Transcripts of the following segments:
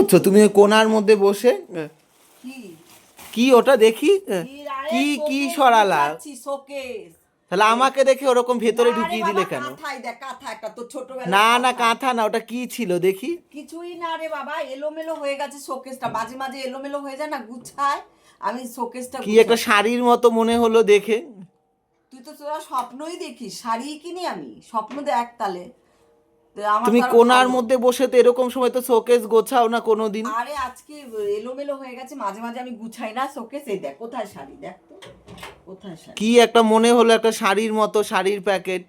করছো তুমি ওই কোণার মধ্যে বসে? কি কি ওটা দেখি? কি কি সরালা? শোকেস। তাহলে আমাকে দেখে ওরকম ভেতরে ঢুকিয়ে দিলে কেন? কাঁথাই দেখ, কাঁথা একটা তো ছোটবেলা। না না, কাঁথা না, ওটা কি ছিল দেখি? কিছুই না রে বাবা, এলোমেলো হয়ে গেছে শোকেসটা, মাঝে মাঝে এলোমেলো হয়ে যায় না, গুছায়। আমি শোকেসটা কি একটা শাড়ির মতো মনে হলো দেখে। তুই তো তোরা স্বপ্নই দেখিস, শাড়ি কিনি আমি, স্বপ্ন দেখ তাহলে। তুমি কোণার মধ্যে বসে তো এরকম সময় তো শোকেস গোছাও না কোনোদিন। আরে আজকে এলোমেলো হয়ে গেছে, মাঝে মাঝে আমি গুছাই না শোকেস। এই দেখ কোথায় শাড়ি, দেখ তো কোথায় শাড়ি। কি একটা মনে হলো একটা শাড়ির মতো, শাড়ির প্যাকেট।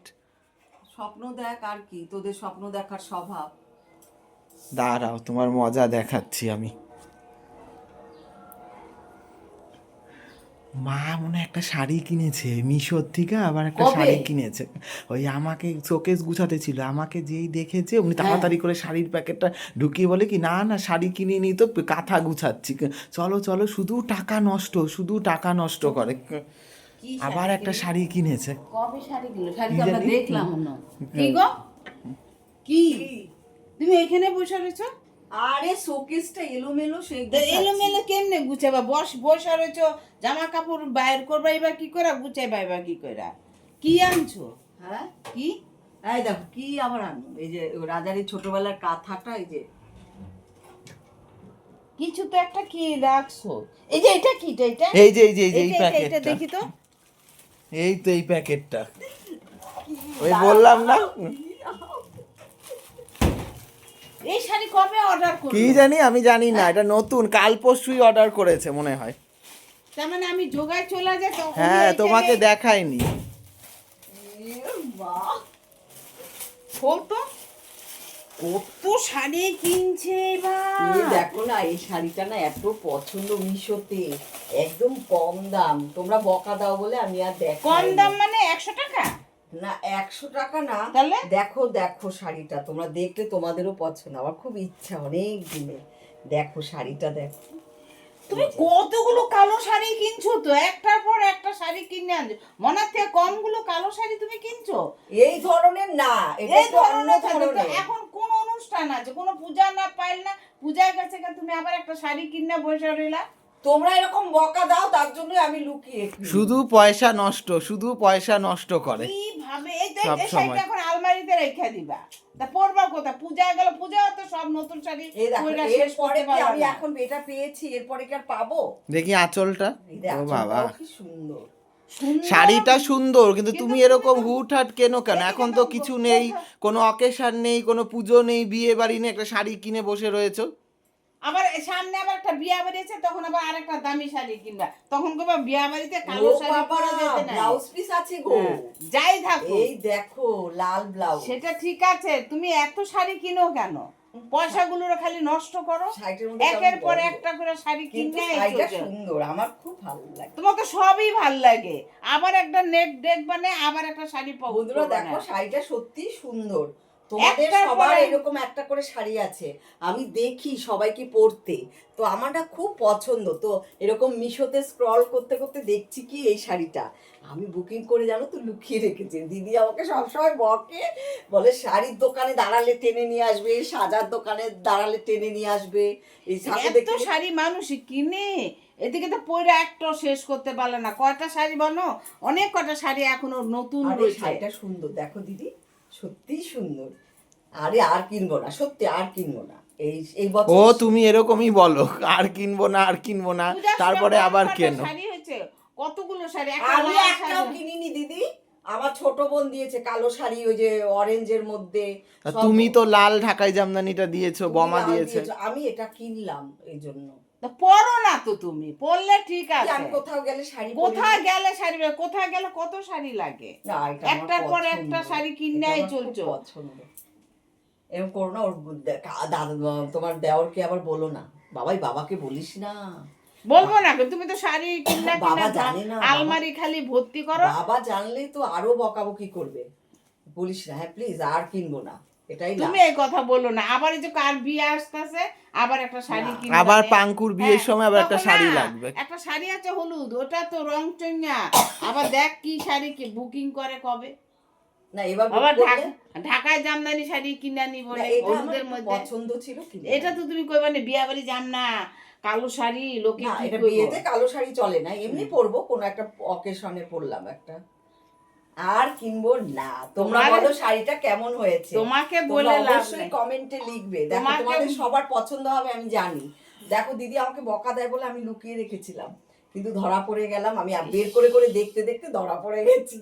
স্বপ্ন দেখ, আর কি তোদের স্বপ্ন দেখার স্বভাব। দাঁড়াও তোমার মজা দেখাচ্ছি আমি। মা মনে হয় একটা শাড়ি কিনেছে মিশোর থেকে, আবার একটা শাড়ি কিনেছে। ওই আমাকে শোকেস গুছাতে ছিল, আমাকে যেই দেখেছে অমনি তাড়াতাড়ি করে শাড়ির প্যাকেটটা ঢুকিয়ে বলে কি, না না শাড়ি কিনে নি তো, কাঁথা গুছাচ্ছি। চলো চলো, শুধু টাকা নষ্ট, শুধু টাকা নষ্ট করে। আবার একটা শাড়ি কিনেছে। কবে শাড়ি কিনলো? শাড়ি তো আমরা দেখলাম না। কি গো, কি তুমি এখানে বসে রয়েছো? আরে শোকেসটা এলোমেলো, সেই এলোমেলো কেমনে গুছাবা? বসে রয়েছো, জামা কাপড় বাইর করবা, এবার কি করে গুছাইবা? এবার কি করে কি আনছো? হ্যাঁ কি? এই দেখো কি আবার আনো, এই যে রাজারি ছোটবেলার কাঁথাটা, এই যে কিছু তো একটা কি রাখছো। এই যে এটা কি, এটা এই যে এই যে এই প্যাকেটটা দেখি তো। এই তো এই প্যাকেটটা, ওই বললাম না। এই শাড়ি কবে অর্ডার করলে? কি জানি, আমি জানি না, এটা নতুন, কাল পরশুই অর্ডার করেছে মনে হয়। তার মানে আমি যোগায় চলে যাই তো? হ্যাঁ, তোমাকে দেখায়নি। বলতো কত শাড়ি কিনছে এবার। দেখো না, এই শাড়িটা না এত পছন্দ মিশোতে, একদম কম দাম। তোমরা বকা দাও বলে আমি আর দেখো। কম দাম মানে 100 টাকা না? 100 টাকা না। তাহলে দেখো দেখো শাড়িটা, তোমরা দেখলে তোমাদেরও পছন্দ। আমার খুব ইচ্ছা অনেক দিনে। দেখো শাড়িটা দেখো। তুমি কতগুলো কালো শাড়ি কিনছো তো, একটার পর একটা শাড়ি কিনে আনছো। মনে থেকে কমগুলো কালো শাড়ি তুমি কিনছো? এই ধরনের না, এটা তো অন্য ধরনের। এখন কোন অনুষ্ঠান আছে, কোন পূজা না পাইল না, পূজায় গেছে তুমি আবার একটা শাড়ি কিনে বসে রইলা। তোমরা এরকম বকা দাও, তার জন্য আমি লুকিয়ে। শুধু পয়সা নষ্ট, শুধু পয়সা নষ্ট করে। কি ভাবে এই শাড়িটা এখন আলমারিতে রেখে দিবা? তা পরবা কোথা? পূজায় গেল, পূজা তো সব নতুন শাড়ি পরে শেষ করতে পারবে। আমি এখন এটা পেয়েছি, এরপরে কি আর পাবো? দেখি আঁচলটা। ও বাবা, কি সুন্দর শাড়িটা সুন্দর, কিন্তু তুমি এরকম হুটহাট কেন কেন? এখন তো কিছু নেই, কোনো অকেশন নেই, কোনো পুজো নেই, বিয়ে বাড়ি নেই, একটা শাড়ি কিনে বসে রয়েছো। আবার সামনে আবার একটা বিয়া বাড়ি আছে, তখন আবার আরেকটা দামি শাড়ি কিনবা, তখন কবা বিয়া বাড়িতে কালো শাড়ি পরে যেতে না। ব্লাউজ পিস আছে গো, যাই থাকো। এই দেখো লাল ব্লাউজ। সেটা ঠিক আছে, তুমি এত শাড়ি কিনো কেন? পয়সাগুলো খালি নষ্ট করো, একের পর একটা করে শাড়ি কিনে। শাড়িটা সুন্দর, আমার খুব ভালো লাগে। তোমার তো সবই ভালো লাগে, আবার একটা নেক দেখবা না, আবার একটা শাড়ি পাবো। বন্ধুরা দেখো, শাড়িটা সত্যি সুন্দর। তোমাদের সবার এরকম একটা করে শাড়ি আছে, আমি দেখি সবাইকে পরতে, তো আমারটা খুব পছন্দ। তো এরকম মিশোতে স্ক্রল করতে করতে দেখছি কি এই শাড়িটা আমি বুকিং করে, জানো তো, লুকিয়ে রেখেছি। দিদি আমাকে সবসময় বকে, বলে শাড়ির দোকানে দাঁড়ালে টেনে নিয়ে আসবে, সাজার দোকানে দাঁড়ালে টেনে নিয়ে আসবে। এই এত শাড়ি মানুষই কিনে, এদিকে তো পরে একটা শেষ করতে পারলে না। কয়টা শাড়ি বানো, অনেক কটা শাড়ি এখনো নতুন রয়েছে। শাড়িটা সুন্দর দেখো দিদি, সত্যি সুন্দর। আরে আর কিনবো না, সত্যি আর কিনবো না। এই বছর ও তুমি এরকমই বলো, আর কিনবো না, আর কিনবো না, তারপরে আবার কেন? শাড়ি হয়েছে কতগুলো শাড়ি, আমি একটাও কিনিনি দিদি। আমার ছোট বোন দিয়েছে কালো শাড়ি, ওই যে অরেঞ্জের মধ্যে। তুমি তো লাল ঢাকাই জামদানিটা দিয়েছো, বমা দিয়েছে। আমি এটা কিনলাম এই জন্য। পরো না তো, তুমি পরলে ঠিক আছে। আমি কোথাও গেলে শাড়ি, কোথায় গেলে শাড়ি, কোথায় গেলে কত শাড়ি লাগে, একটার পর একটা শাড়ি কিনেই চলছো। পছন্দ এরকম করো না। ওর তোমার দেওরকে আবার বলো না, বাবাই বাবাকে বলিস না। বলবো না, তুমি তো শাড়ি কিনা বাবা জানে না, আলমারি খালি ভর্তি করো। বাবা জানলেই তো আরো বকাবকি করবে, বলিস না। হ্যাঁ প্লিজ, আর কিনবো না, এটাই। তুমি এই কথা বলো না। আবার এই যে কার বিয়ে আসতেছে, আবার একটা শাড়ি কিনবে, আবার পাঙ্কুর বিয়ের সময় আবার একটা শাড়ি লাগবে। একটা শাড়ি আছে হলুদ, ওটা তো রং চঙা। আবার দেখ কি শাড়ি কি বুকিং করে কবে। না এবার আবার ঢাকায় জামদানি শাড়ি কিনে আনি বলে হলুদের মধ্যে পছন্দ ছিল কিনে এটা তো তুমি কইবা না বিয়া বাড়ি যাম না কালো শাড়ি লোকে না কি এটা কইবো বিয়েতে কালো শাড়ি চলে না, এমনি পরবো কোনো একটা অকেশনে পরলাম একটা, আর কিনবো না। তোমরা বলো শাড়িটা কেমন হয়েছে, তোমাকে বলে লাভ অবশ্যই কমেন্টে লিখবে। দেখো তোমাদের সবার পছন্দ হবে আমি জানি। দেখো দিদি আমাকে বকা দেয় বলে আমি লুকিয়ে রেখেছিলাম, কিন্তু ধরা পড়ে গেলাম। আমি বের করে করে দেখতে দেখতে ধরা পড়ে গেছি।